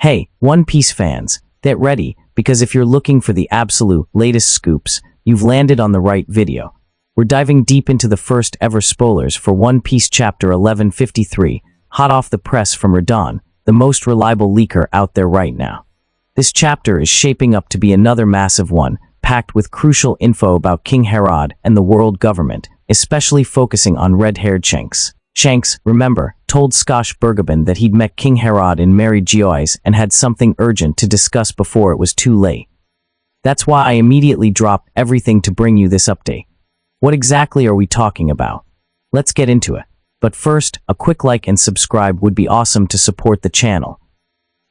Hey, One Piece fans, get ready, because if you're looking for the absolute latest scoops, you've landed on the right video. We're diving deep into the first ever spoilers for One Piece Chapter 1153, hot off the press from Radon, the most reliable leaker out there right now. This chapter is shaping up to be another massive one, packed with crucial info about King Herod and the world government, especially focusing on red-haired Shanks. Shanks, remember, told Skosh Bergabin that he'd met King Herod in Mary Geoise and had something urgent to discuss before it was too late. That's why I immediately dropped everything to bring you this update. What exactly are we talking about? Let's get into it. But first, a quick like and subscribe would be awesome to support the channel.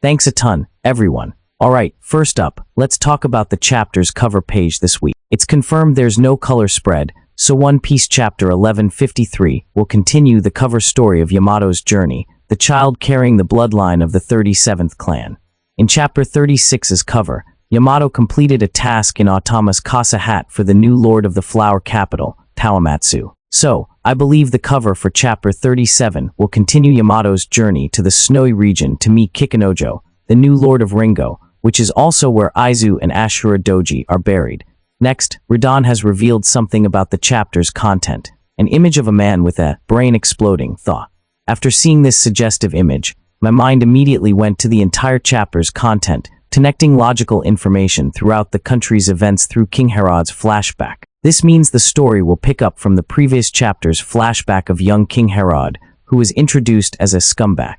Thanks a ton, everyone. Alright, first up, let's talk about the chapter's cover page this week. It's confirmed there's no color spread, so One Piece Chapter 1153 will continue the cover story of Yamato's journey, the child carrying the bloodline of the 37th clan. In Chapter 36's cover, Yamato completed a task in Otama's Casa hat for the new Lord of the Flower Capital, Tawamatsu. So, I believe the cover for Chapter 37 will continue Yamato's journey to the snowy region to meet Kikunojo, the new Lord of Ringo, which is also where Aizu and Ashura Doji are buried. Next, Radon has revealed something about the chapter's content, an image of a man with a brain-exploding thought. After seeing this suggestive image, my mind immediately went to the entire chapter's content, connecting logical information throughout the country's events through King Herod's flashback. This means the story will pick up from the previous chapter's flashback of young King Herod, who was introduced as a scumbag.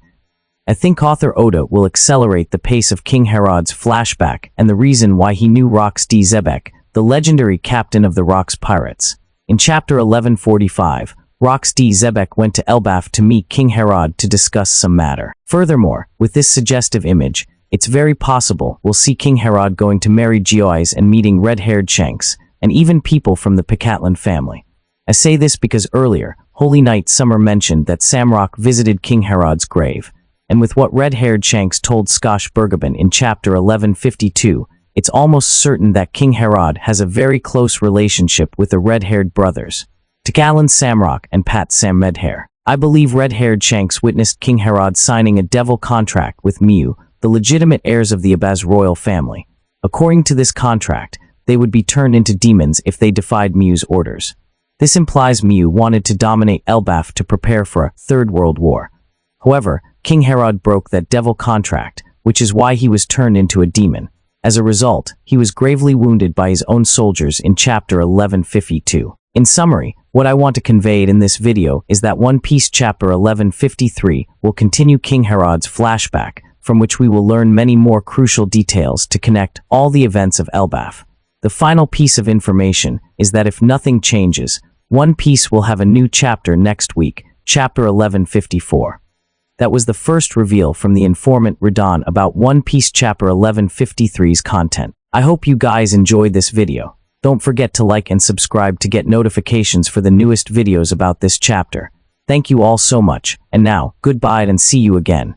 I think author Oda will accelerate the pace of King Herod's flashback and the reason why he knew Rox D. Zebek, the legendary captain of the Rox Pirates. In Chapter 1145, Rox D. Zebek went to Elbaf to meet King Herod to discuss some matter. Furthermore, with this suggestive image, it's very possible we'll see King Herod going to Mary Geoise and meeting red-haired Shanks, and even people from the Picatlan family. I say this because earlier, Holy Knight Summer mentioned that Samrock visited King Herod's grave, and with what red-haired Shanks told Skosh Bergabin in Chapter 1152, it's almost certain that King Herod has a very close relationship with the red-haired brothers, Picatlan Samrock and Pat Sam Medhair. I believe red-haired Shanks witnessed King Herod signing a devil contract with Miu, the legitimate heirs of the Abaz royal family. According to this contract, they would be turned into demons if they defied Miu's orders. This implies Miu wanted to dominate Elbaf to prepare for a Third World War. However, King Herod broke that devil contract, which is why he was turned into a demon. As a result, he was gravely wounded by his own soldiers in Chapter 1152. In summary, what I want to convey in this video is that One Piece Chapter 1153 will continue King Herod's flashback, from which we will learn many more crucial details to connect all the events of Elbaf. The final piece of information is that if nothing changes, One Piece will have a new chapter next week, Chapter 1154. That was the first reveal from the informant Radon about One Piece Chapter 1153's content. I hope you guys enjoyed this video. Don't forget to like and subscribe to get notifications for the newest videos about this chapter. Thank you all so much, and now, goodbye and see you again.